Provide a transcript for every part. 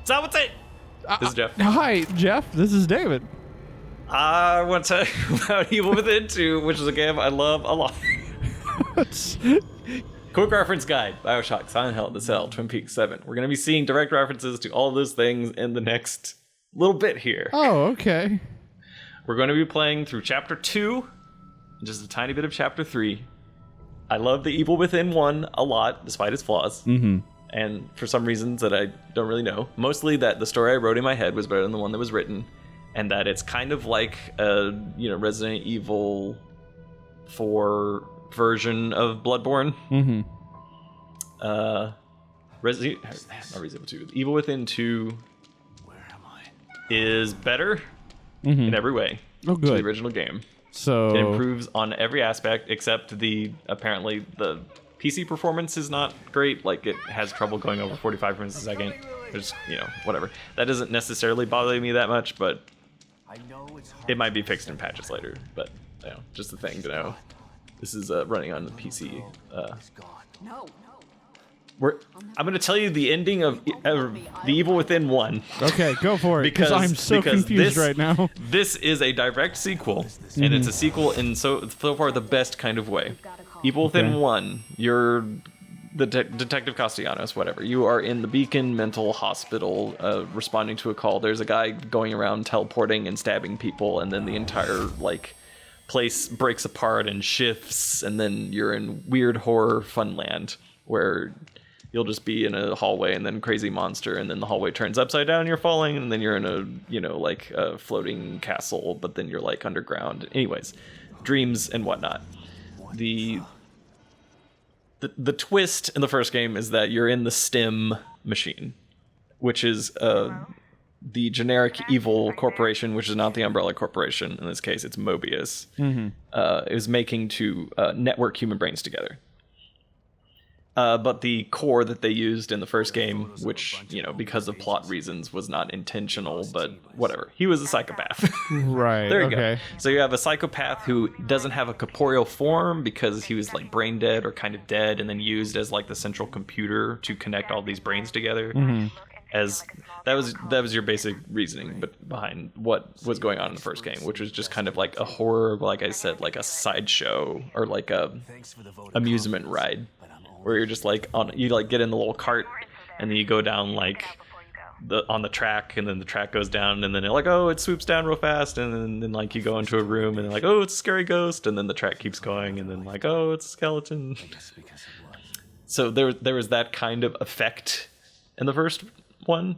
Sabate! This is Jeff. Hi, Jeff. This is David. I want to tell you about Evil Within 2, which is a game I love a lot. Quick reference guide: BioShock, Silent Hill, The Cell, Twin Peaks 7. We're going to be seeing direct references to all of those things in the next little bit here. Oh, okay. We're going to be playing through Chapter 2, and just a tiny bit of Chapter 3. I love the Evil Within 1 a lot, despite its flaws. Mm-hmm. And for some reasons that I don't really know. Mostly that the story I wrote in my head was better than the one that was written. And that it's kind of like a, Resident Evil 4 version of Bloodborne. Mm-hmm. Not Resident Evil 2. Evil Within 2 is better in every way Oh, to good. the original game. So It improves on every aspect except apparently the PC performance is not great. Like, it has trouble going over 45 frames a second. Just, whatever. That doesn't necessarily bother me that much, but it might be fixed in patches later. But, just the thing to know. This is running on the PC. I'm going to tell you the ending of The Evil Within 1. Okay, go for it, because I'm so confused right now. This is a direct sequel, and it's a sequel in so far the best kind of way. Evil Within 1, you're the Detective Castellanos, whatever. You are in the Beacon Mental Hospital responding to a call. There's a guy going around teleporting and stabbing people, and then the entire, place breaks apart and shifts, and then you're in weird horror funland where you'll just be in a hallway and then crazy monster, and then the hallway turns upside down and you're falling, and then you're in a floating castle, but then you're underground. Anyways, dreams and whatnot. The twist in the first game is that you're in the STEM machine, which is the generic evil corporation, which is not the Umbrella Corporation. In this case, it's Mobius. Is making to network human brains together. But the core that they used in the first game, which, because of plot reasons was not intentional, but whatever. He was a psychopath. Right. There you go. So you have a psychopath who doesn't have a corporeal form because he was brain dead or kind of dead, and then used as the central computer to connect all these brains together. As that was your basic reasoning behind what was going on in the first game, which was just kind of like a horror, like I said, like a sideshow or like a amusement ride, where you're just get in the little cart and then you go down on the track, and then the track goes down, and then it swoops down real fast, and then you go into a room and then oh, it's a scary ghost, and then the track keeps going, and then oh, it's a skeleton. So there was that kind of effect in the first one,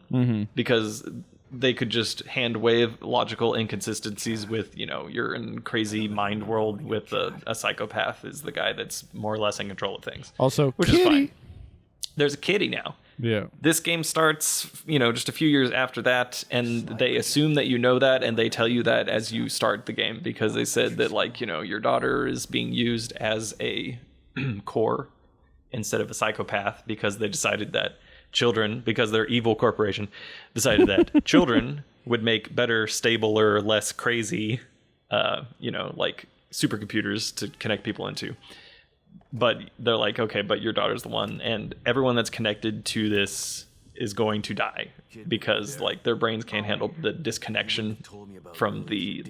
because they could just hand wave logical inconsistencies with, you're in crazy mind world with a psychopath is the guy that's more or less in control of things. Also, which is fine. There's a kitty now. Yeah. This game starts, just a few years after that, and they assume that you know that, and they tell you that as you start the game, because they said that, your daughter is being used as a core instead of a psychopath, because they decided that children, because they're evil corporation, decided that children would make better, stabler, less crazy, supercomputers to connect people into. But they're okay, but your daughter's the one, and everyone that's connected to this is going to die because their brains can't handle the disconnection from the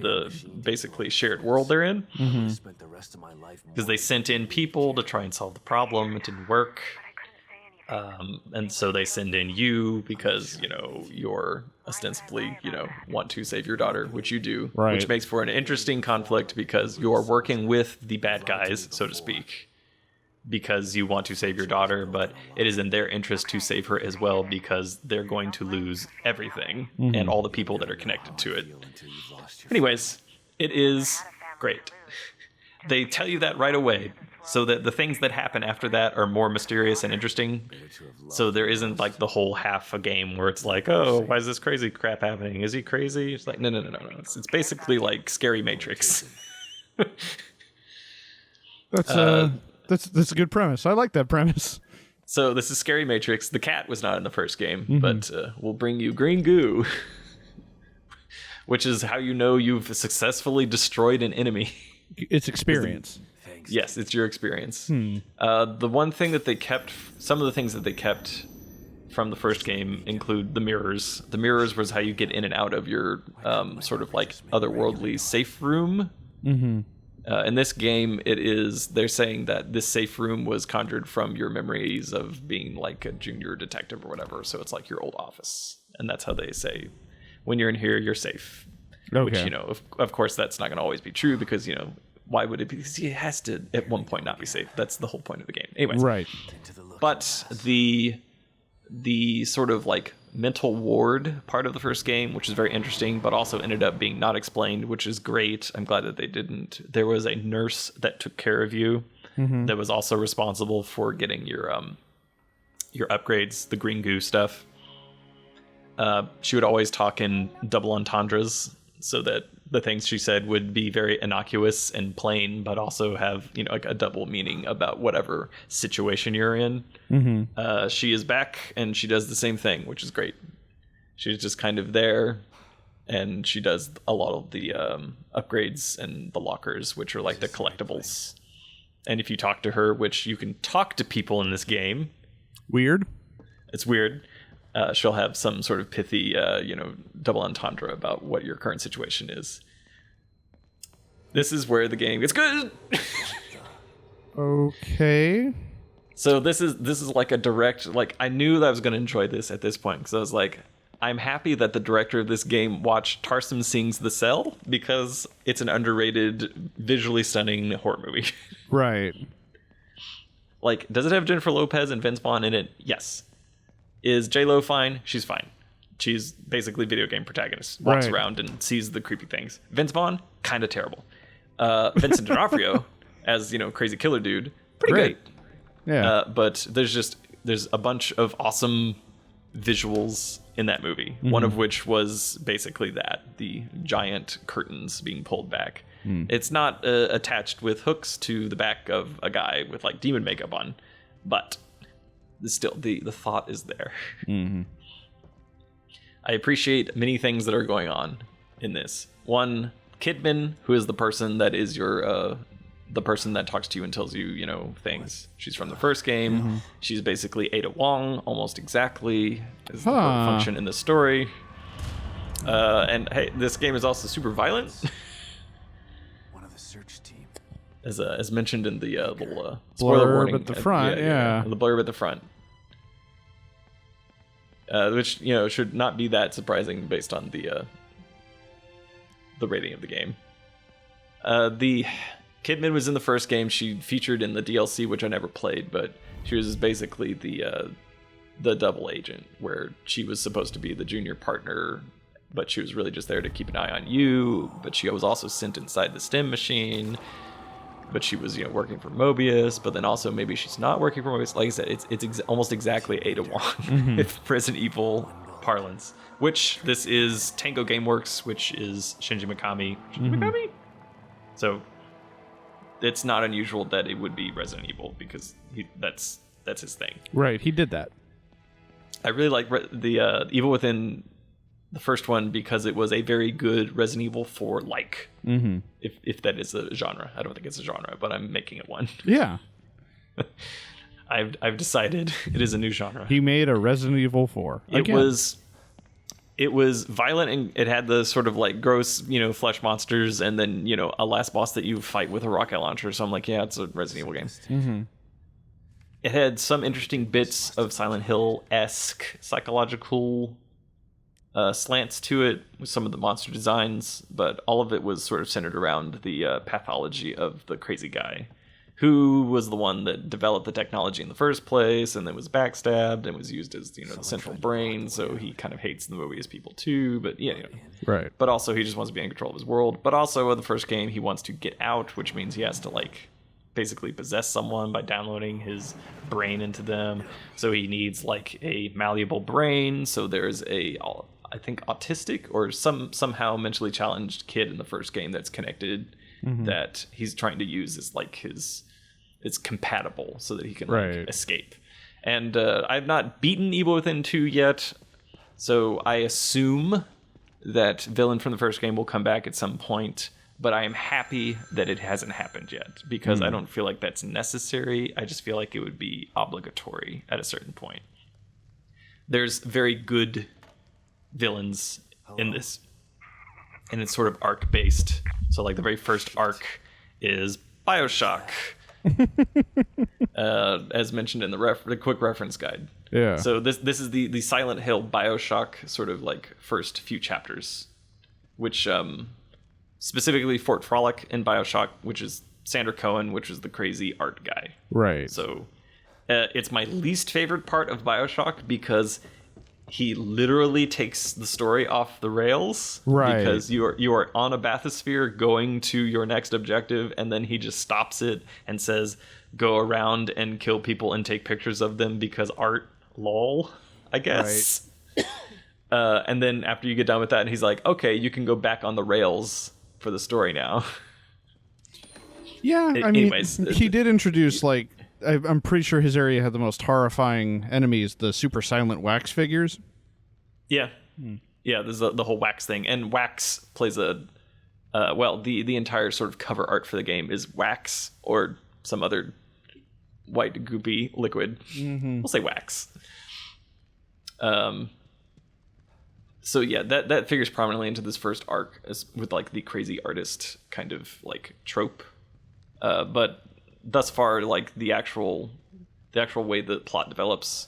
basically shared world they're in. Because they sent in people to try and solve the problem. It didn't work. And so they send in you because, you're ostensibly, want to save your daughter, which you do, right. Which makes for an interesting conflict because you're working with the bad guys, so to speak, because you want to save your daughter, but it is in their interest to save her as well because they're going to lose everything and all the people that are connected to it. Anyways, it is great. They tell you that right away, so that the things that happen after that are more mysterious and interesting. So there isn't the whole half a game where it's oh, why is this crazy crap happening? Is he crazy? It's no. It's basically Scary Matrix. That's a good premise. I like that premise. So this is Scary Matrix. The cat was not in the first game, but we'll bring you green goo, which is how you know you've successfully destroyed an enemy. It's experience. Yes, it's your experience. The one thing that they kept, some of the things that they kept from the first game include the mirrors. The mirrors was how you get in and out of your sort of like otherworldly safe room. In this game, they're saying that this safe room was conjured from your memories of being like a junior detective or whatever. So it's like your old office. And that's how they say, when you're in here, you're safe. Okay. Which, you know, of course, that's not going to always be true because, you know, why would it be? Because it has to, at one point, not be safe. That's the whole point of the game. Anyways. Right. But the sort of like mental ward part of the first game, which is very interesting, but also ended up being not explained, which is great. I'm glad that they didn't. There was a nurse that took care of you that was also responsible for getting your upgrades, the green goo stuff. She would always talk in double entendres so that the things she said would be very innocuous and plain, but also have, you know, like a double meaning about whatever situation you're in. She is back and she does the same thing, which is great. She's just kind of there, and she does a lot of the upgrades and the lockers, which are like the collectibles. And if you talk to her, which you can talk to people in this game. Weird. It's weird. She'll have some sort of pithy, double entendre about what your current situation is. This is where the game gets good. Okay. So this is like a direct, like, I knew that I was going to enjoy this at this point, because I was like, I'm happy that the director of this game watched Tarsem Singh's The Cell, because it's an underrated, visually stunning horror movie. Right. Like, does it have Jennifer Lopez and Vince Vaughn in it? Yes. Is J-Lo fine? She's fine. She's basically video game protagonist. Walks around and sees the creepy things. Vince Vaughn, kind of terrible. Vincent D'Onofrio, as, you know, crazy killer dude, pretty great. Yeah. But there's a bunch of awesome visuals in that movie. One of which was basically the giant curtains being pulled back. It's not attached with hooks to the back of a guy with like demon makeup on, but still the thought is there. I appreciate many things that are going on in this. One, Kidman, who is the person that is your the person that talks to you and tells you, you know, things. She's from the first game. She's basically Ada Wong, almost exactly, is the function in the story. And hey, this game is also super violent. One of the search team. As mentioned in the little spoiler blurb warning at the front, the blurb at the front, which, you know, should not be that surprising based on the rating of the game. The Kidman was in the first game. She featured in the DLC, which I never played, but she was basically the double agent, where she was supposed to be the junior partner, but she was really just there to keep an eye on you. But she was also sent inside the STEM machine. But she was, you know, working for Mobius, but then also maybe she's not working for Mobius. Like I said, it's almost exactly Ada Wong with Resident Evil parlance, which this is Tango Gameworks, which is Shinji Mikami. So it's not unusual that it would be Resident Evil, because that's his thing. Right, he did that. I really like the Evil Within, the first one, because it was a very good Resident Evil 4 like. If that is a genre. I don't think it's a genre, but I'm making it one. Yeah. I've decided it is a new genre. He made a Resident Evil 4. It was violent, and it had the sort of like gross, you know, flesh monsters, and then, you know, a last boss that you fight with a rocket launcher. So I'm like, yeah, it's a Resident Evil game. It had some interesting bits of Silent Hill-esque psychological slants to it with some of the monster designs, but all of it was sort of centered around the pathology of the crazy guy, who was the one that developed the technology in the first place, and then was backstabbed and was used as, you know, the central brain. So he kind of hates the Mobius people too, but yeah, you know. Right. But also he just wants to be in control of his world. But also in the first game, he wants to get out, which means he has to like basically possess someone by downloading his brain into them. So he needs like a malleable brain. So there's I think autistic or somehow mentally challenged kid in the first game that's connected, that he's trying to use as like it's compatible so that he can like escape. And I've not beaten Evil Within 2 yet, so I assume that villain from the first game will come back at some point, but I am happy that it hasn't happened yet, because I don't feel like that's necessary. I just feel like it would be obligatory at a certain point. there's very good villains in this, and it's sort of arc based. So like the very first arc is BioShock, as mentioned in the quick reference guide. Yeah. So this is the Silent Hill BioShock sort of like first few chapters, which specifically Fort Frolic in BioShock, which is Sander Cohen, which is the crazy art guy. Right. So it's my least favorite part of BioShock because he literally takes the story off the rails. Right. Because you are on a bathysphere going to your next objective, and then he just stops it and says, go around and kill people and take pictures of them because art, lol, I guess. Right. And then after you get done with that, he's like, okay, you can go back on the rails for the story now. Yeah, I mean, anyways, he did introduce, like, I'm pretty sure his area had the most horrifying enemies, the super silent wax figures. Yeah. Yeah, there's the whole wax thing. And wax plays the entire sort of cover art for the game is wax or some other white goopy liquid. We'll say wax. So yeah, that figures prominently into this first arc with like the crazy artist kind of like trope. But thus far, like the actual way the plot develops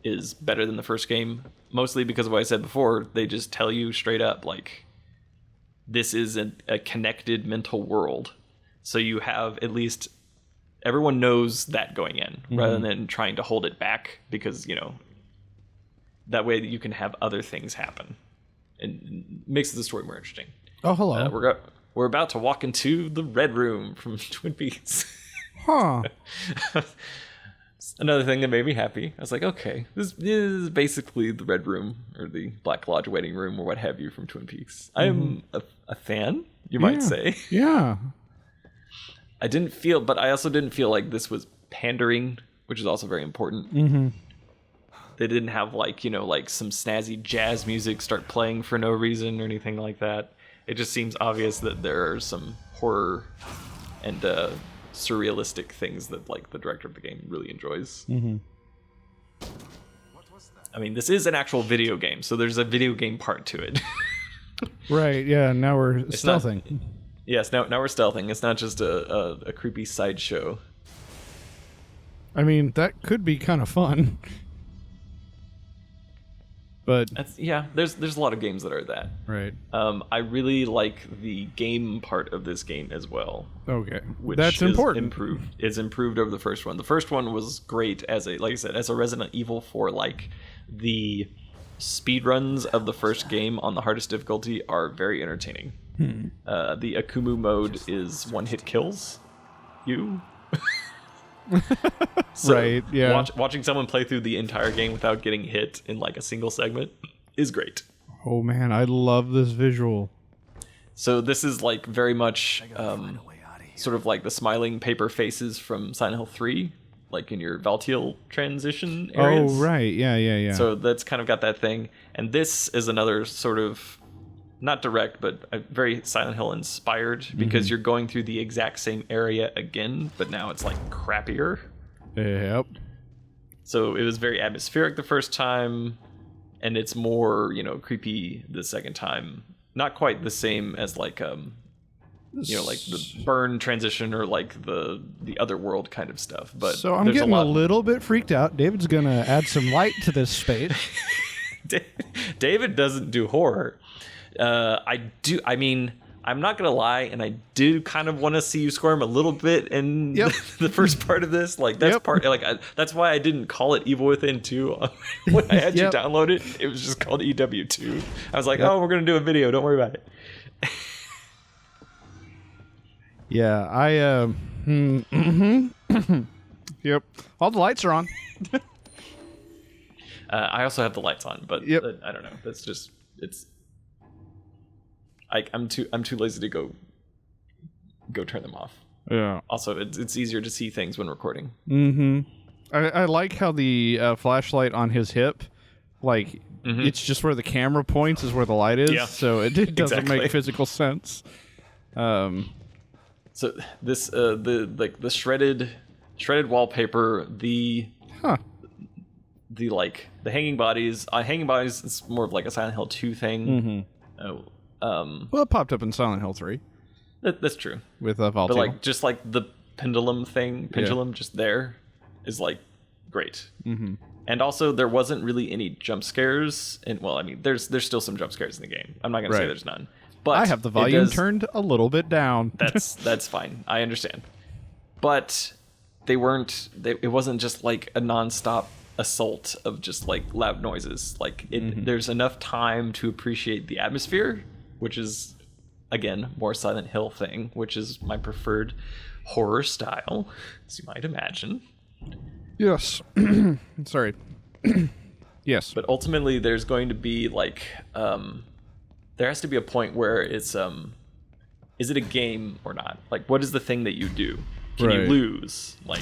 is better than the first game, mostly because of what I said before. They just tell you straight up, like, this is a connected mental world. So you have at least everyone knows that going in, rather than trying to hold it back, because, you know, that way you can have other things happen. And makes the story more interesting. Oh, hello. We're about to walk into the Red Room from Twin Peaks. Huh. Another thing that made me happy. I was like, okay, this is basically the Red Room or the Black Lodge waiting room or what have you from Twin Peaks. I am a fan, you might say. Yeah. But I also didn't feel like this was pandering, which is also very important. They didn't have like, you know, like some snazzy jazz music start playing for no reason or anything like that. It just seems obvious that there are some horror and surrealistic things that like the director of the game really enjoys. I mean, this is an actual video game, so there's a video game part to it. Right, yeah, now we're stealthing. Yes, now we're stealthing. It's not just a creepy sideshow. I mean, that could be kind of fun. But there's a lot of games that are that. Right. I really like the game part of this game as well. Okay. Which That's important. It's improved over the first one. The first one was great as a Resident Evil 4, like the speedruns of the first game on the hardest difficulty are very entertaining. The Akumu mode is one-hit kills you. So right, yeah. Watching someone play through the entire game without getting hit in like a single segment is great. Oh man, I love this visual. So this is like very much sort of like the smiling paper faces from Silent Hill 3, like in your Valtiel transition areas. Oh right, yeah. So that's kind of got that thing. And this is another sort of, not direct, but very Silent Hill inspired, because you're going through the exact same area again, but now it's like crappier. Yep. So it was very atmospheric the first time, and it's more, you know, creepy the second time. Not quite the same as like you know, like the burn transition or like the other world kind of stuff. But so I'm getting a little bit freaked out. David's gonna add some light to this space. David doesn't do horror. I mean, I'm not gonna lie, and I do kind of want to see you squirm a little bit in the first part of this. Like that's part, like that's why I didn't call it Evil Within 2 when I had you download it. It was just called EW2. I was like, oh, we're gonna do a video. Don't worry about it. Yeah, Yep, all the lights are on. I also have the lights on, but I don't know. That's just I'm too lazy to go turn them off. Yeah. Also, it's easier to see things when recording. I like how the flashlight on his hip, like it's just where the camera points is where the light is. Yeah. So it doesn't make physical sense. So this the shredded wallpaper, the the hanging bodies. Hanging bodies is more of like a Silent Hill 2 thing. Well, it popped up in Silent Hill 3. That's true. With Valtino. But like just like the pendulum just there is like great. And also there wasn't really any jump scares. And well, I mean, there's still some jump scares in the game. I'm not gonna say there's none. But I have the volume turned a little bit down. That's fine. I understand. But it wasn't just like a nonstop assault of just like loud noises. Like there's enough time to appreciate the atmosphere, which is again more Silent Hill thing, which is my preferred horror style, as you might imagine. Yes. Sorry. Yes. But ultimately there's going to be like there has to be a point where it's is it a game or not? Like, what is the thing that you do? Can you lose? Like,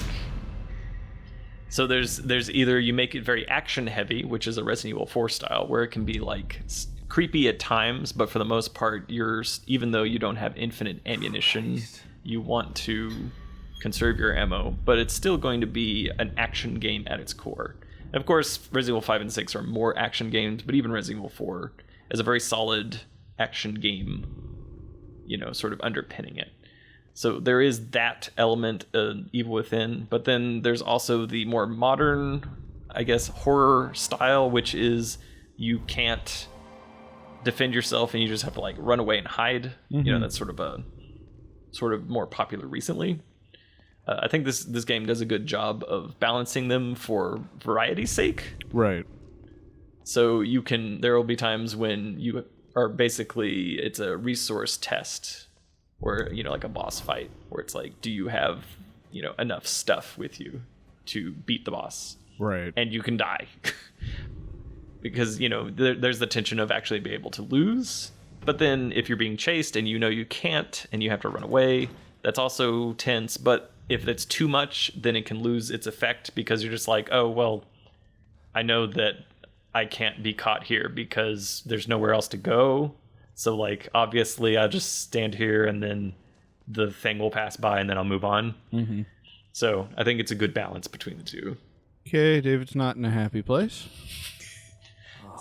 so there's either you make it very action heavy, which is a Resident Evil 4 style, where it can be like creepy at times, but for the most part, even though you don't have infinite ammunition, you want to conserve your ammo, but it's still going to be an action game at its core. And of course, Resident Evil 5 and 6 are more action games, but even Resident Evil 4 is a very solid action game, sort of underpinning it. So there is that element of Evil Within, but then there's also the more modern, I guess, horror style, which is you can't defend yourself and you just have to like run away and hide. That's sort of more popular recently. I think this game does a good job of balancing them for variety's sake. Right. So there will be times when you are basically, it's a resource test, or like a boss fight, where it's like, do you have enough stuff with you to beat the boss? Right. And you can die because there's the tension of actually being able to lose, but then if you're being chased and you can't and you have to run away, that's also tense. But if it's too much, then it can lose its effect, because you're just like, oh well, I know that I can't be caught here because there's nowhere else to go. So like, obviously I'll just stand here and then the thing will pass by and then I'll move on. So I think it's a good balance between the two. Okay, David's not in a happy place.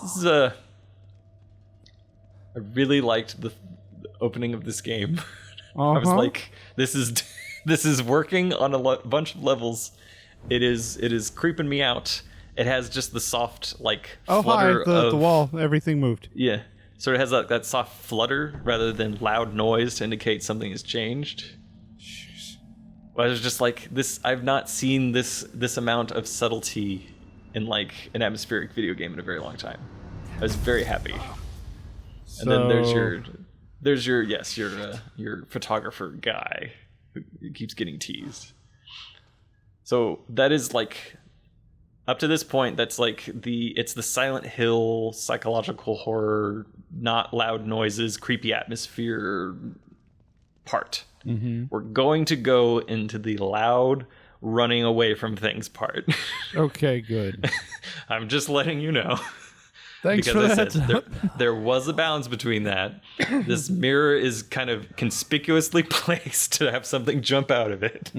This is I really liked the opening of this game. I was like, this is working on a bunch of levels. It is creeping me out. It has just the soft flutter the wall, everything moved. Yeah. So it has that soft flutter rather than loud noise to indicate something has changed. Jeez. Well, I was just like, I've not seen this amount of subtlety in like an atmospheric video game in a very long time. I was very happy. And then there's your photographer guy who keeps getting teased. So that is like, up to this point, that's like it's the Silent Hill psychological horror, not loud noises, creepy atmosphere part. We're going to go into the loud running away from things part. Okay, good. I'm just letting you know. Thanks because for that. There was a balance between that. This mirror is kind of conspicuously placed to have something jump out of it.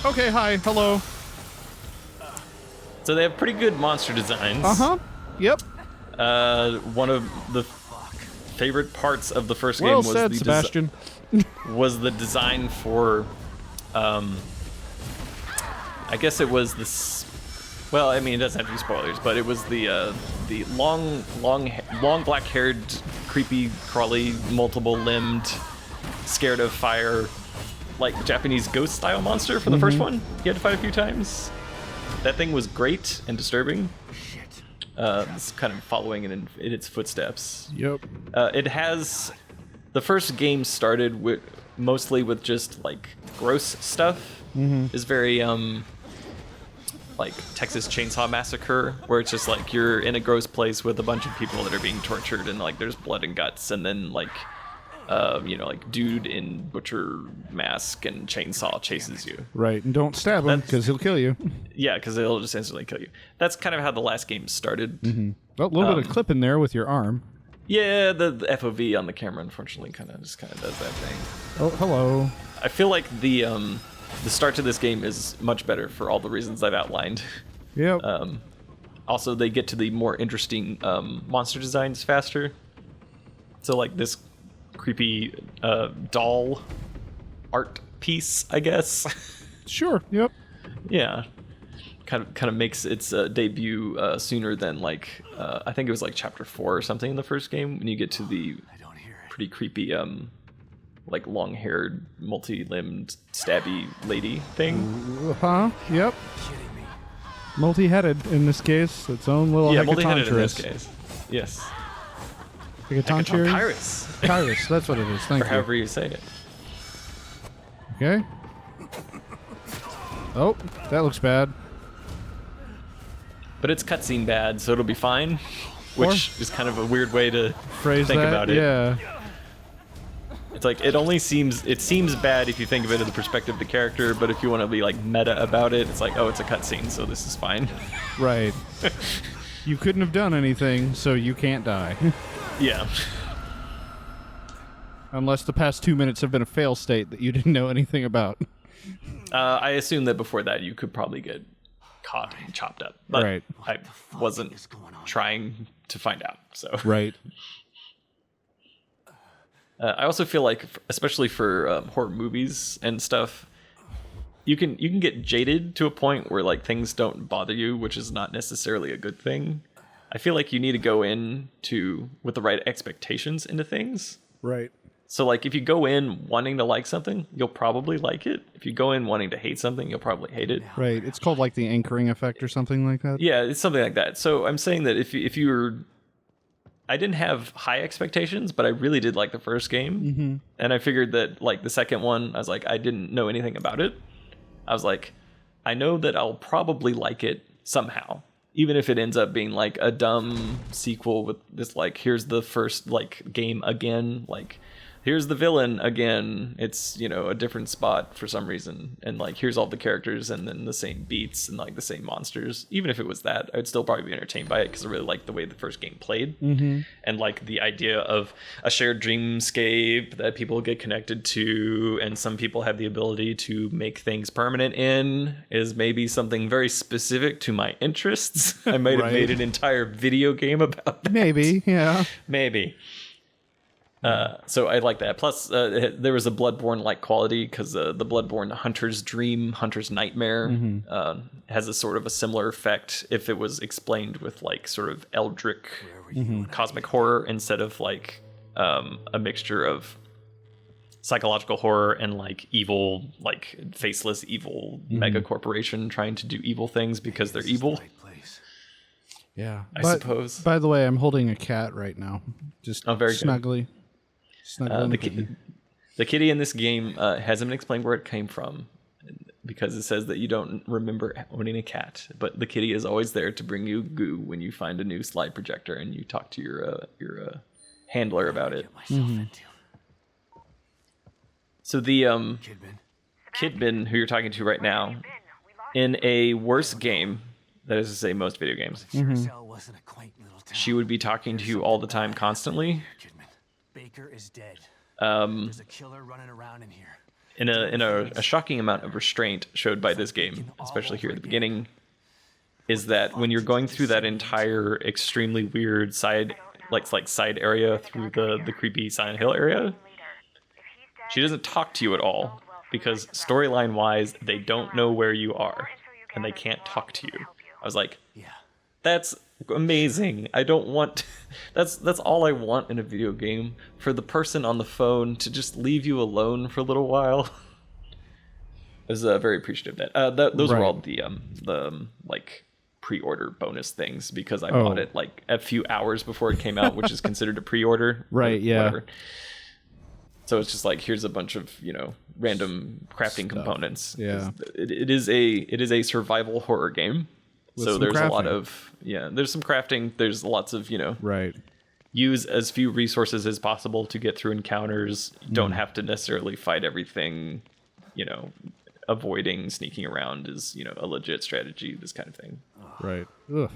Okay, hi, hello. So they have pretty good monster designs. Yep. One of the favorite parts of the first game Well was said, Sebastian. Was the design for, I guess it was this. Well, I mean, it doesn't have to be spoilers, but it was the long black-haired, creepy, crawly, multiple-limbed, scared of fire, like Japanese ghost-style monster for the first one. You had to fight a few times. That thing was great and disturbing. It's kind of following in its footsteps. Yep. It has. The first game started mostly with just like gross stuff. It's very like Texas Chainsaw Massacre, where it's just like you're in a gross place with a bunch of people that are being tortured, and like there's blood and guts, and then like like dude in butcher mask and chainsaw chases you. Right, and don't stab him because he'll kill you. Yeah, because it'll just instantly kill you. That's kind of how the last game started. Well, a little bit of clip in there with your arm. Yeah, the FOV on the camera unfortunately kind of does that thing. Oh, hello. I feel like the the start to this game is much better for all the reasons I've outlined. Yep. Also, they get to the more interesting monster designs faster. So, like this creepy doll art piece, I guess. Sure. Yep. Yeah. Kind of makes its debut sooner than like I think it was like chapter 4 or something in the first game when you get to the pretty creepy like long-haired, multi-limbed, stabby lady thing. Yep. Multi-headed in this case. Its own little multi-headed in this case. Yes. Hecatoncheires? Kairos. Kairos, that's what it is. Thank or you. however you say it. Okay. Oh, that looks bad. But it's cutscene bad, so it'll be fine. Which is kind of a weird way to think about it. Yeah. It's like it seems bad if you think of it in the perspective of the character, but if you want to be like meta about it, it's like, oh, it's a cutscene, so this is fine. Right. You couldn't have done anything, so you can't die. Yeah. Unless the past 2 minutes have been a fail state that you didn't know anything about. I assume that before that you could probably get caught and chopped up, but right. I wasn't trying to find out. So right. I also feel like, especially for horror movies and stuff, you can get jaded to a point where like things don't bother you, which is not necessarily a good thing. I feel like you need to go in with the right expectations into things. Right. So like if you go in wanting to like something, you'll probably like it. If you go in wanting to hate something, you'll probably hate it. Right. It's called like the anchoring effect or something like that. Yeah, it's something like that. So I'm saying that if you were, I didn't have high expectations, but I really did like the first game. Mm-hmm. And I figured that like the second one, I was like, I didn't know anything about it. I was like, I know that I'll probably like it somehow. Even if it ends up being like a dumb sequel with this, like, here's the first like game again, like here's the villain again. It's, a different spot for some reason. And like, here's all the characters and then the same beats and like the same monsters. Even if it was that, I'd still probably be entertained by it because I really liked the way the first game played. Mm-hmm. And like the idea of a shared dreamscape that people get connected to and some people have the ability to make things permanent in is maybe something very specific to my interests. I might have made an entire video game about that. Maybe, yeah. Maybe. So I like that. Plus, there was a Bloodborne-like quality because the Bloodborne Hunter's Dream, Hunter's Nightmare has a sort of a similar effect if it was explained with like sort of eldritch cosmic horror instead of like a mixture of psychological horror and like evil, like faceless evil mega corporation trying to do evil things because they're evil. Yeah, I suppose. By the way, I'm holding a cat right now, just very snugly. Good. The kitty in this game hasn't been explained where it came from because it says that you don't remember owning a cat, but the kitty is always there to bring you goo when you find a new slide projector and you talk to your handler about it. Mm-hmm. So the Kidman, who you're talking to right now, in a worse game, that is to say most video games, she would be talking to you all the time constantly. Baker is dead. There's a killer running around in here. In a shocking amount of restraint showed by this game, especially here at the beginning, is that when you're going through that entire extremely weird side area through the creepy Silent Hill area, she doesn't talk to you at all because storyline wise they don't know where you are and they can't talk to you. I was like, that's amazing. I don't want that's all I want in a video game, for the person on the phone to just leave you alone for a little while. I was very appreciative of that. Those were all the like pre-order bonus things because I bought it like a few hours before it came out, which is considered a pre-order. Right, yeah. Whatever. So it's just like, here's a bunch of, random crafting components. Yeah. It is a survival horror game. So there's crafting. A lot of, there's some crafting. There's lots of, right. Use as few resources as possible to get through encounters. Don't have to necessarily fight everything, avoiding sneaking around is, a legit strategy, this kind of thing. Right. Ugh.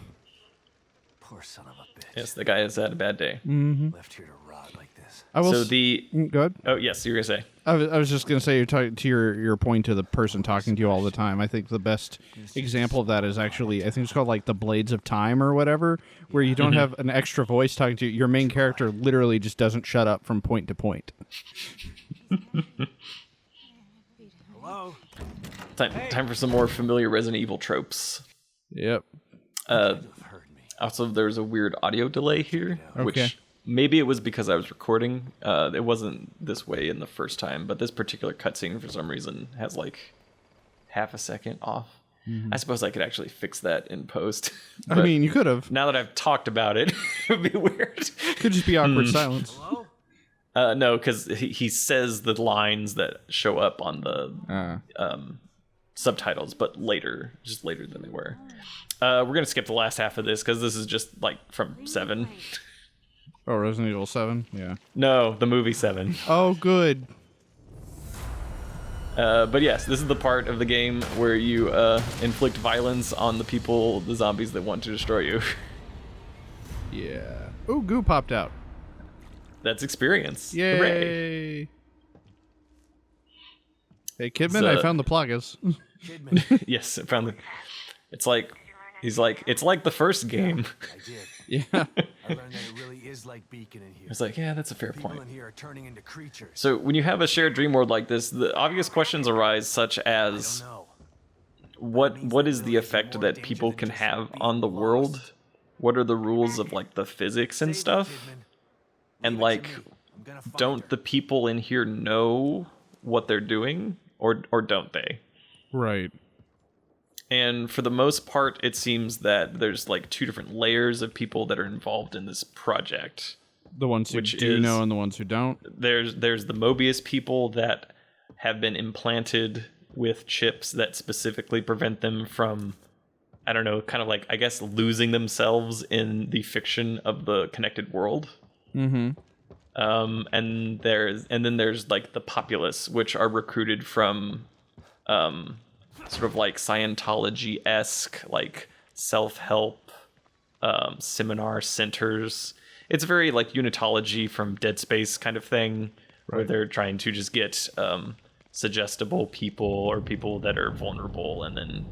Poor son of a bitch. Yes, the guy has had a bad day. Left here to rot like this. Go ahead. Oh, yes, you were going to say. I was just going to say, you're talking to your point to the person talking to you all the time. I think the best example of that is actually, I think it's called like the Blades of Time or whatever, where you don't have an extra voice talking to you. Your main character literally just doesn't shut up from point to point. Hello? Time for some more familiar Resident Evil tropes. Yep. Also, there's a weird audio delay here, Okay. which maybe it was because I was recording. It wasn't this way in the first time, but this particular cutscene for some reason has like half a second off. I suppose I could actually fix that in post. I mean, you could have. Now that I've talked about it, it would be weird. Could just be awkward silence. Hello? No, because he says the lines that show up on the subtitles, but later, just later than they were. We're going to skip the last half of this because this is just like from 7. Oh, Resident Evil 7? Yeah. No, the movie 7. Oh, good. But yes, this is the part of the game where you inflict violence on the people, the zombies that want to destroy you. Yeah. Oh, goo popped out. That's experience. Yay. Hooray. Hey, Kidman, I found the plagas. Kidman, Yes, I found it. It's like, he's like, it's like the first game. I did. Yeah. I learned that it really is like Beacon in here. It's like, yeah, that's a fair People point. in here are turning into creatures. So when you have a shared dream world like this, the obvious questions arise, such as No. what is the effect that people can have on the world? What are the rules of like the physics and stuff? And like, don't the people in here know what they're doing, or don't they? Right. And for the most part, it seems that there's like 2 different layers of people that are involved in this project. The ones who Which do is- know and the ones who don't. There's the Mobius people that have been implanted with chips that specifically prevent them from, I don't know, kind of like, I guess, losing themselves in the fiction of the connected world. Mm-hmm. And then there's like the populace, which are recruited from sort of like Scientology-esque, like self-help seminar centers. It's very like Unitology from Dead Space kind of thing, where they're trying to just get suggestible people or people that are vulnerable, and then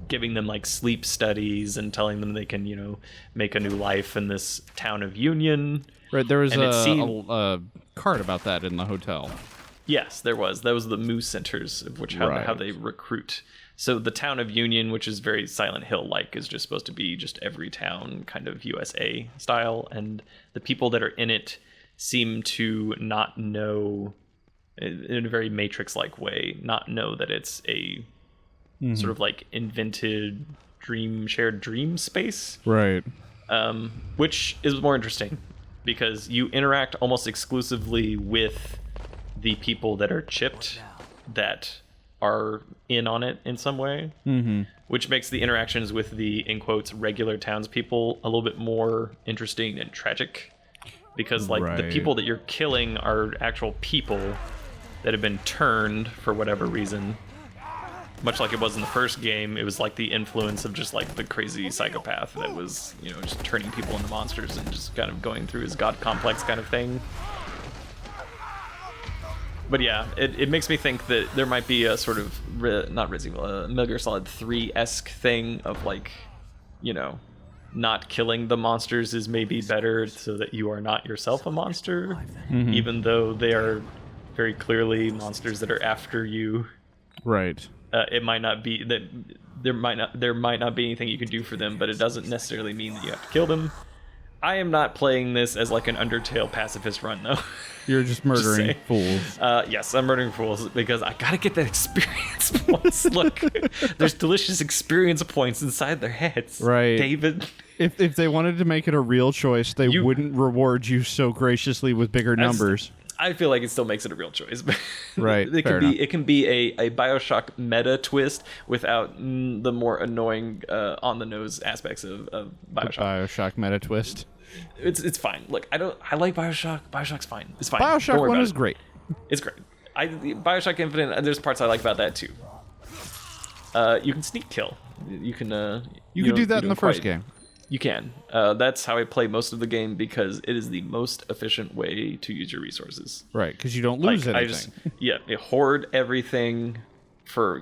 giving them like sleep studies and telling them they can, you know, make a new life in this town of Union. Right, there was And it a card about that in the hotel. Yes, there was. That was the Moose Centers, of which how Right. they recruit. So the town of Union, which is very Silent Hill-like, is just supposed to be just every town kind of USA style, and the people that are in it seem to not know, in a very Matrix-like way, not know that it's a sort of like invented shared dream space. Right. Which is more interesting because you interact almost exclusively with the people that are chipped that are in on it in some way, which makes the interactions with the, in quotes, regular townspeople a little bit more interesting and tragic, because like the Right. people that you're killing are actual people that have been turned for whatever reason. Much like it was in the first game, it was like the influence of just like the crazy psychopath that was, you know, just turning people into monsters and just kind of going through his god complex kind of thing. But yeah, it makes me think that there might be a sort of, not Resident Evil, Metal Gear Solid 3-esque thing of like, you know, not killing the monsters is maybe better so that you are not yourself a monster, even though they are very clearly monsters that are after you. Right. It might not be that there might not be anything you can do for them, but it doesn't necessarily mean that you have to kill them. I am not playing this as like an Undertale pacifist run, though. You're just murdering saying. fools. Yes, I'm murdering fools because I gotta get that experience points. Look, there's delicious experience points inside their heads. Right. David. If they wanted to make it a real choice, they wouldn't reward you so graciously with bigger numbers. I feel like it still makes it a real choice. Right, fair enough. It can be a BioShock meta twist without the more annoying on the nose aspects of BioShock. BioShock meta twist. It's fine. Look, I like BioShock. BioShock's fine. It's fine. BioShock Don't worry 1 about is it. great. It's great. BioShock Infinite, there's parts I like about that too. You can sneak kill. You can You could do that in the first game. You can. That's how I play most of the game because it is the most efficient way to use your resources. Right, because you don't lose Like, anything. I hoard everything for,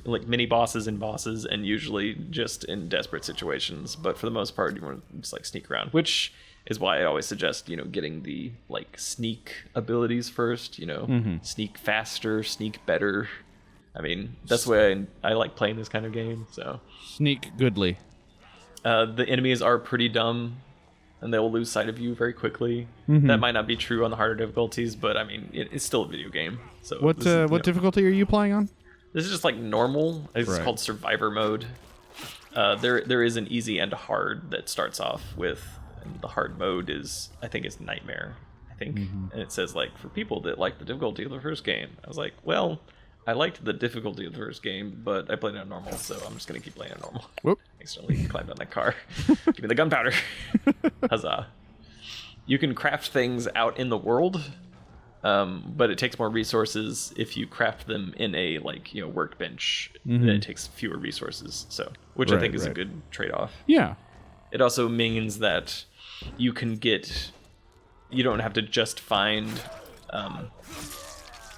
like mini bosses and bosses, and usually just in desperate situations. But for the most part, you want to just like sneak around, which is why I always suggest, getting the like sneak abilities first, sneak faster, sneak better. I mean, that's the way I like playing this kind of game, so. Sneak goodly. The enemies are pretty dumb, and they will lose sight of you very quickly. That might not be true on the harder difficulties, but I mean, it's still a video game. So What difficulty are you playing on? This is just like normal. It's Right. called survivor mode. There is an easy and a hard that starts off with, and the hard mode is, I think it's nightmare. I think, and it says like for people that like the difficulty of the first game. I was like, well, I liked the difficulty of the first game, but I played it on normal, so I'm just gonna keep playing it on normal. Whoop. Accidentally climbed on that car. Give me the gunpowder. Huzzah. You can craft things out in the world, but it takes more resources if you craft them in a workbench. Then it takes fewer resources, so which I think is a good trade-off. Yeah. It also means that you don't have to just find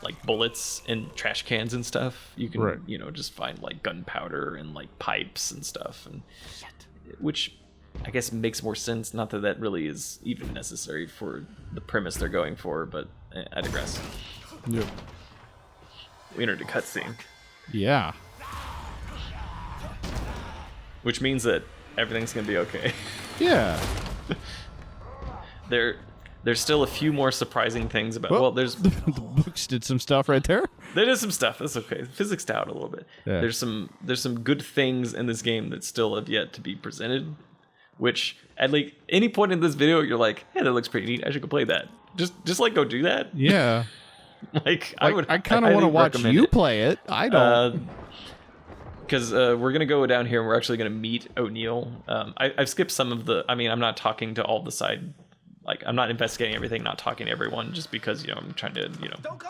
like bullets and trash cans and stuff. You can just find like gunpowder and like pipes and stuff, and which I guess makes more sense. Not that that really is even necessary for the premise they're going for, but I digress. Yep. We entered a cutscene, Yeah. which means that everything's gonna be okay. Yeah. There's still a few more surprising things about. Well, Well, there's the books did some stuff right there. There is some stuff. That's okay. Physics out a little bit. Yeah. There's some good things in this game that still have yet to be presented. Which at like any point in this video, you're like, "Hey, that looks pretty neat. I should go play that." Just like go do that. Yeah. I kind of want to watch you play it. I don't. Because we're gonna go down here and we're actually gonna meet O'Neill. I've skipped some of the. I mean, I'm not talking to all the side. Like, I'm not investigating everything, not talking to everyone, just because, I'm trying to,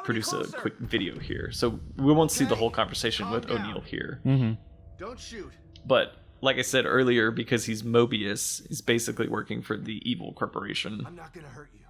produce a quick video here. So we won't see the whole conversation with O'Neill here. Don't shoot. But like I said earlier, because he's Mobius, he's basically working for the evil corporation. I'm not gonna hurt you.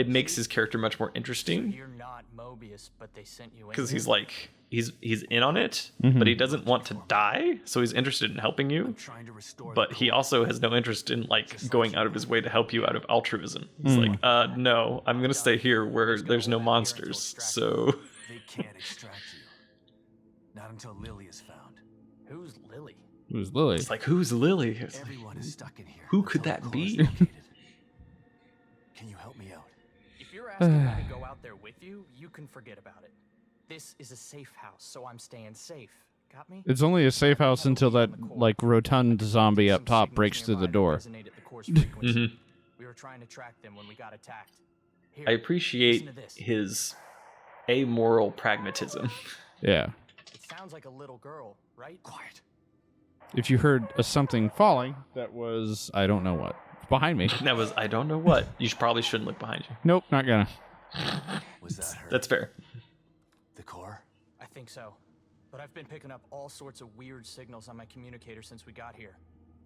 It makes his character much more So interesting you're not Mobius, but they sent you in because here? he's like he's in on it, but he doesn't want to die, so he's interested in helping you. Trying to restore. But he also has no interest in like going out of his way to help you out of altruism. He's like, no, I'm gonna stay here where there's no monsters. So They can't extract you. Not until Lily is found. Who's Lily? Who's Lily? it's like, who's Lily? It's like, Everyone is stuck in here. who could until the that core is be? located. Can you help me out? If you're asking me to go out there with you, you can forget about it. This is a safe house, so I'm staying safe. Got me? It's only a safe house until that like rotund zombie up Some top signals breaks through the nearby door. that resonate at the core's frequency. We were trying to track them when we got attacked. Here, I appreciate listen to this. his amoral pragmatism. Yeah. It sounds like a little girl, right? Quiet. If you heard a something falling, that was I don't know what behind me. That was, I don't know what. You probably shouldn't look behind you. Nope, not gonna. Was that her? That's fair. The core? I think so. But I've been picking up all sorts of weird signals on my communicator since we got here.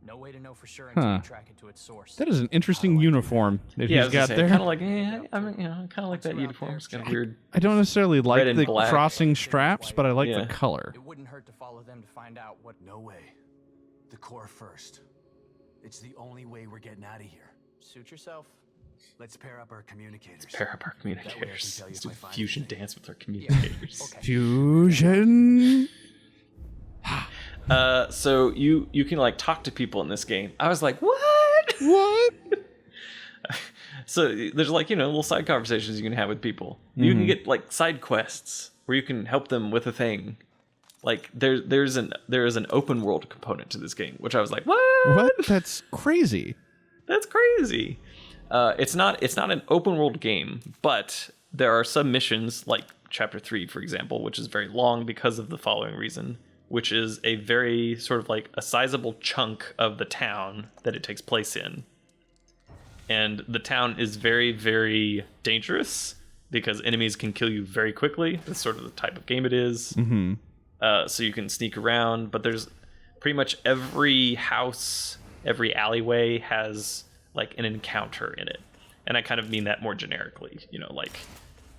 No way to know for sure until Huh. you track it to its source. That is an interesting uniform that Yeah, I he's was gonna got say, there. kind of like, I mean, kind of like that uniform. It's kind of weird. I don't necessarily Red like and the black. crossing straps, but I like Yeah. the color. It wouldn't hurt to follow them to find out what. No way. The core first. It's the only way we're getting out of here. Suit yourself. Let's pair up our communicators. Pair up our communicators. tell you Let's if do I find fusion anything. dance with our communicators. Okay. Fusion. So you can like talk to people in this game. I was like, what? What? So there's like, little side conversations you can have with people. You can get like side quests where you can help them with a thing. Like there is an open world component to this game, which I was like, what? What? That's crazy. That's crazy. It's not an open world game, but there are some missions like Chapter 3, for example, which is very long because of the following reason, which is a very sort of like a sizable chunk of the town that it takes place in. And the town is very, very dangerous because enemies can kill you very quickly. That's sort of the type of game it is. So you can sneak around, but there's pretty much every house every alleyway has like an encounter in it. And I kind of mean that more generically, you know, like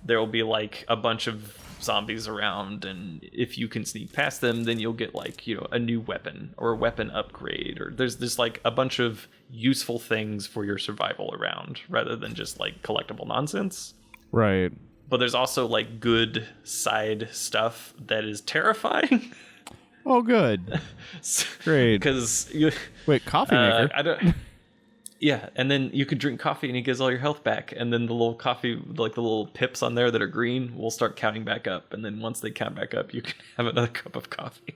there will be like a bunch of zombies around, and if you can sneak past them, then you'll get like, you know, a new weapon or a weapon upgrade, or there's like a bunch of useful things for your survival around rather than just like collectible nonsense. Right. But there's also like good side stuff that is terrifying. Oh, good. Great. Because wait, coffee maker? I don't. Yeah, and then you can drink coffee and it gives all your health back, and then the little coffee, like the little pips on there that are green, will start counting back up, and then once they count back up, you can have another cup of coffee.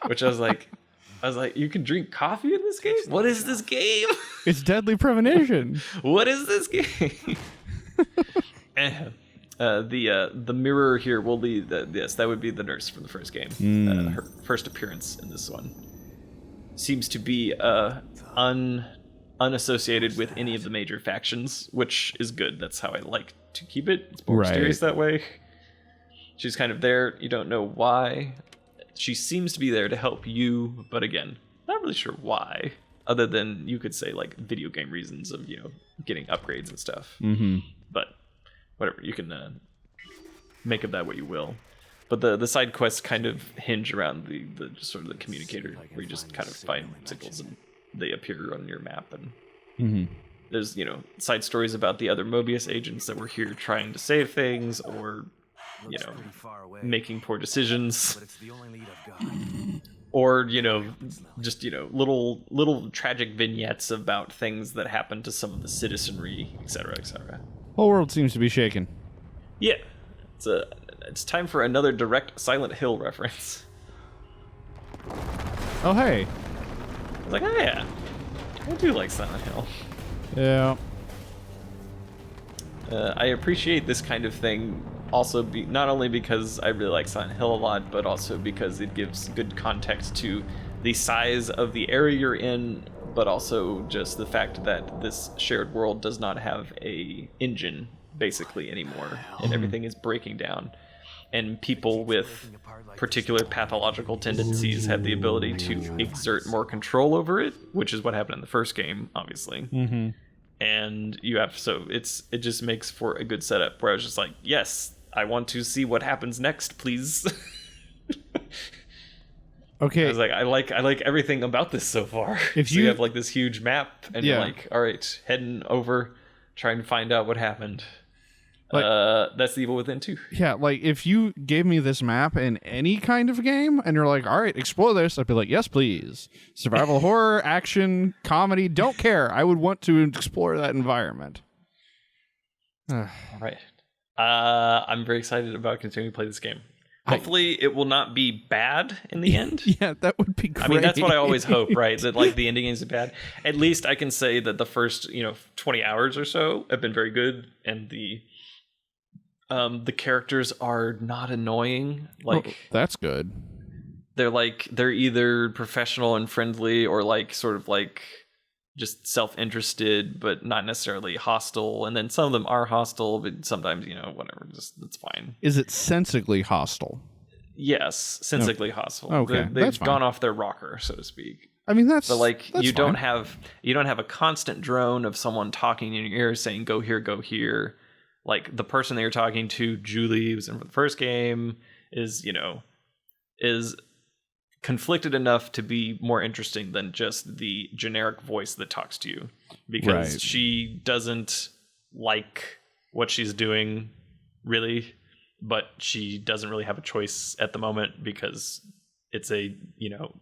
Which I was like, you can drink coffee in this game? What is this game? It's Deadly Premonition. What is this game? The mirror here will lead. Yes, that would be the nurse from the first game. Her first appearance in this one seems to be unassociated with any of the major factions, which is good. That's how I like to keep it. It's more mysterious that way. She's kind of there. You don't know why. She seems to be there to help you, but again, not really sure why. Other than you could say like video game reasons of, you know, getting upgrades and stuff. Mm-hmm. But whatever, you can make of that what you will. But the side quests kind of hinge around the sort of the communicator, where you just kind of find signals and they appear on your map. And there's, you know, side stories about the other Mobius agents that were here trying to save things, or, you know, making poor decisions. But it's the only lead I've got. Or, you know, just, you know, little tragic vignettes about things that happen to some of the citizenry, etc., etc. Whole world seems to be shaken. Yeah. It's time for another direct Silent Hill reference. Oh, hey. I was like, oh yeah, I do like Silent Hill. Yeah. I appreciate this kind of thing also not only because I really like Silent Hill a lot, but also because it gives good context to the size of the area you're in, but also just the fact that this shared world does not have a engine basically anymore, and everything is breaking down. And people with particular pathological tendencies have the ability to exert more control over it, which is what happened in the first game, obviously. Mm-hmm. And you have, so it just makes for a good setup where I was just like, yes, I want to see what happens next, please. Okay. I was like, I like everything about this so far. If you have like this huge map, and you're like, all right, heading over, trying to find out what happened. That's the Evil Within 2. Yeah, like if you gave me this map in any kind of game and you're like, all right, explore this, I'd be like, yes, please. Survival horror, action, comedy, don't care. I would want to explore that environment. All right. I'm very excited about continuing to play this game. Hopefully it will not be bad in the end. Yeah, that would be great. I mean, that's what I always hope, right? That like the ending is bad. At least I can say that the first, 20 hours or so have been very good, and the characters are not annoying. Like, that's good. They're either professional and friendly, or like sort of like just self-interested, but not necessarily hostile. And then some of them are hostile, but sometimes, whatever, just it's fine. Is it sensically hostile? Yes, sensically hostile. Okay, they've gone off their rocker, so to speak. I mean, that's you don't have a constant drone of someone talking in your ear saying go here, go here. Like the person that you're talking to, Julie, who's in the first game, is conflicted enough to be more interesting than just the generic voice that talks to you, because she doesn't like what she's doing really, but she doesn't really have a choice at the moment because it's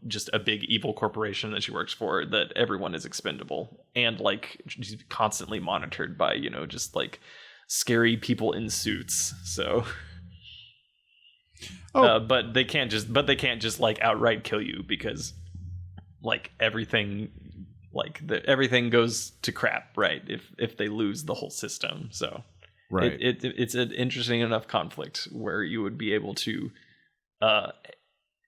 just a big evil corporation that she works for, that everyone is expendable, and like she's constantly monitored by just like scary people in suits. So but they can't just like outright kill you, because like everything goes to crap, right, if they lose the whole system. So it's an interesting enough conflict where you would be able to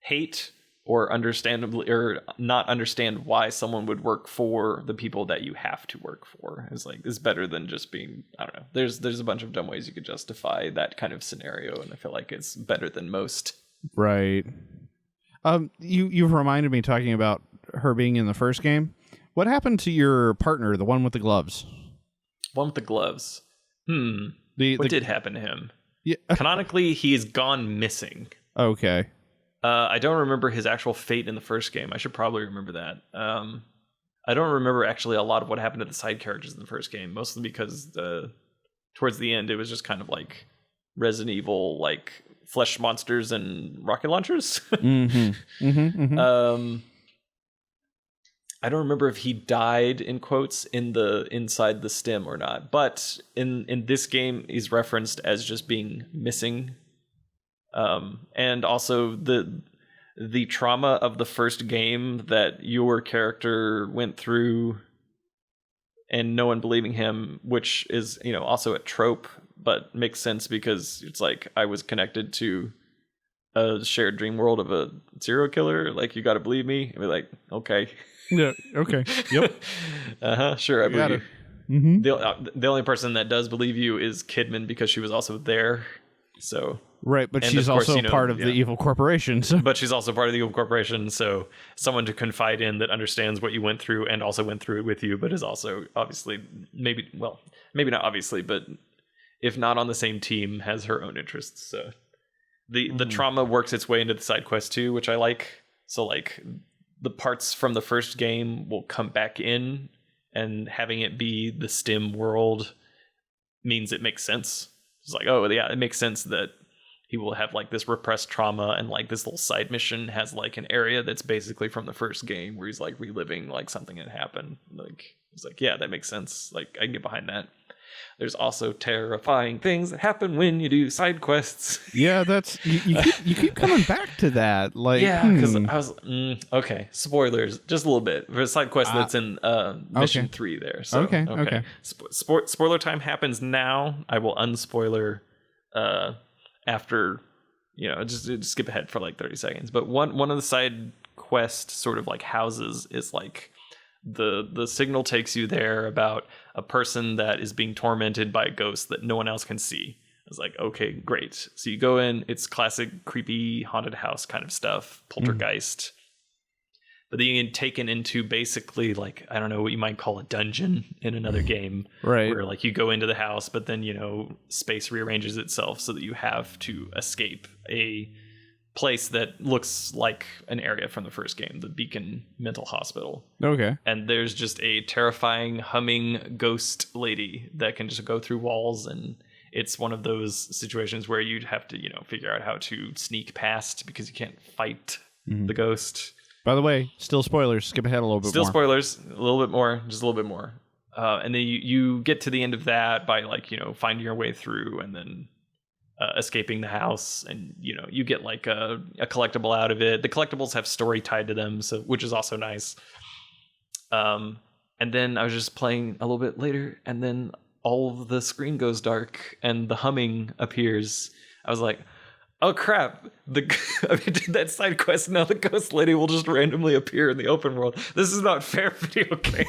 hate or understandably or not understand why someone would work for the people that you have to work for. Is better than just being, I don't know. There's a bunch of dumb ways you could justify that kind of scenario, and I feel like it's better than most. Right. You've reminded me talking about her being in the first game. What happened to your partner, the one with the gloves? One with the gloves. What did happen to him? Yeah. Canonically, he's gone missing. Okay. I don't remember his actual fate in the first game. I should probably remember that. I don't remember actually a lot of what happened to the side characters in the first game, mostly because towards the end it was just kind of like Resident Evil, like flesh monsters and rocket launchers. I don't remember if he died in quotes inside the stem or not, but in this game he's referenced as just being missing, and also the trauma of the first game that your character went through and no one believing him, which is, also a trope, but makes sense because it's like I was connected to a shared dream world of a serial killer. Like, you got to believe me. And be like, okay. Yeah. Okay. Yep. Sure. I believe you. Mm-hmm. The only person that does believe you is Kidman because she was also there. So. Right, but and she's of course, also part of the evil corporation. So. But she's also part of the evil corporation, so someone to confide in that understands what you went through and also went through it with you, but is also obviously, maybe not obviously, but if not on the same team, has her own interests. So the trauma works its way into the side quest too, which I like. So like the parts from the first game will come back in, and having it be the STEM world means it makes sense. It's like, oh yeah, it makes sense that he will have like this repressed trauma, and like this little side mission has like an area that's basically from the first game where he's like reliving like something that happened. Like, it's like, yeah, that makes sense. Like, I can get behind that. There's also terrifying things that happen when you do side quests. Yeah, that's you keep coming back to that. Like, yeah, because I was okay. Spoilers, just a little bit for a side quest that's in mission 3 there. So okay. Spoiler time happens now. I will unspoiler after, just skip ahead for like 30 seconds. But one of the side quest sort of like houses is like the signal takes you there about a person that is being tormented by a ghost that no one else can see. I was like, okay, great. So you go in, it's classic creepy haunted house kind of stuff, poltergeist. But then you get taken into basically like, I don't know what you might call a dungeon in another game. Right. Where like you go into the house, but then, space rearranges itself so that you have to escape a place that looks like an area from the first game, the Beacon Mental Hospital. Okay. And there's just a terrifying humming ghost lady that can just go through walls, and it's one of those situations where you'd have to, figure out how to sneak past because you can't fight the ghost. By the way, still spoilers. Skip ahead a little bit more. Still spoilers, a little bit more, just a little bit more. And then you get to the end of that by like, finding your way through and then escaping the house, and you get like a collectible out of it. The collectibles have story tied to them, so which is also nice. And then I was just playing a little bit later, and then all of the screen goes dark and the humming appears. I was like, oh crap, I did that side quest, now the ghost lady will just randomly appear in the open world. This is not fair, video game.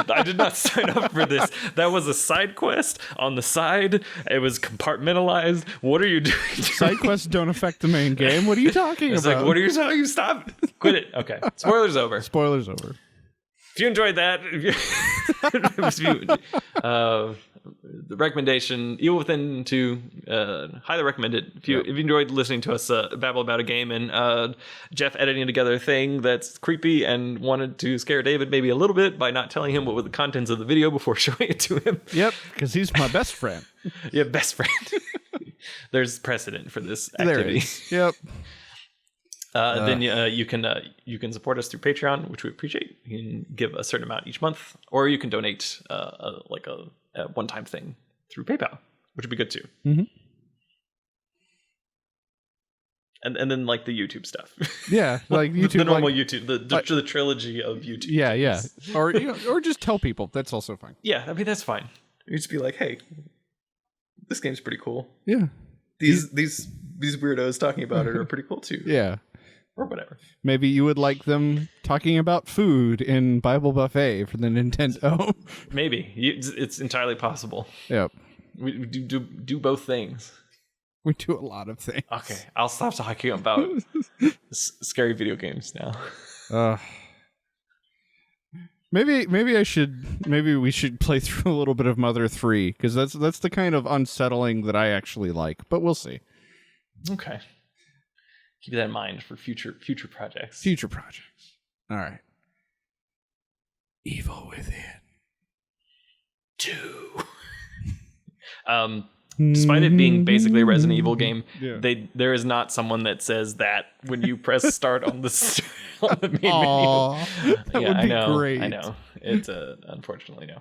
I did not sign up for this. That was a side quest on the side. It was compartmentalized. What are you doing? Side quests don't affect the main game. What are you talking it's about? Like, what are you talking? Stop. Quit it. Okay. Spoilers over. Spoilers over. If you enjoyed that, the recommendation, Evil Within 2, highly recommend it. If you enjoyed listening to us babble about a game and Jeff editing together a thing that's creepy and wanted to scare David maybe a little bit by not telling him what were the contents of the video before showing it to him. Yep, because he's my best friend. Yeah, best friend. There's precedent for this activity. There is. Yep. Then you can support us through Patreon, which we appreciate. You can give a certain amount each month, or you can donate a one-time thing through PayPal, which would be good too. Mm-hmm. And then like the YouTube stuff. Yeah, like YouTube, the normal YouTube, the trilogy of YouTube. Yeah, or just tell people. That's also fine. Yeah, I mean that's fine. You just be like, hey, this game's pretty cool. Yeah, these weirdos talking about it are pretty cool too. Yeah. Or whatever. Maybe you would like them talking about food in Bible Buffet for the Nintendo. Maybe. It's entirely possible. Yep. We do both things. We do a lot of things. Okay, I'll stop talking about scary video games now. Maybe we should play through a little bit of Mother 3, because that's the kind of unsettling that I actually like. But we'll see. Okay. Keep that in mind for future projects. Future projects. All right. Evil Within 2. Despite it being basically a Resident Evil game, Yeah. there is not someone that says that when you press start on the main Aw, menu. that would be I know, great. I know. It's unfortunately no.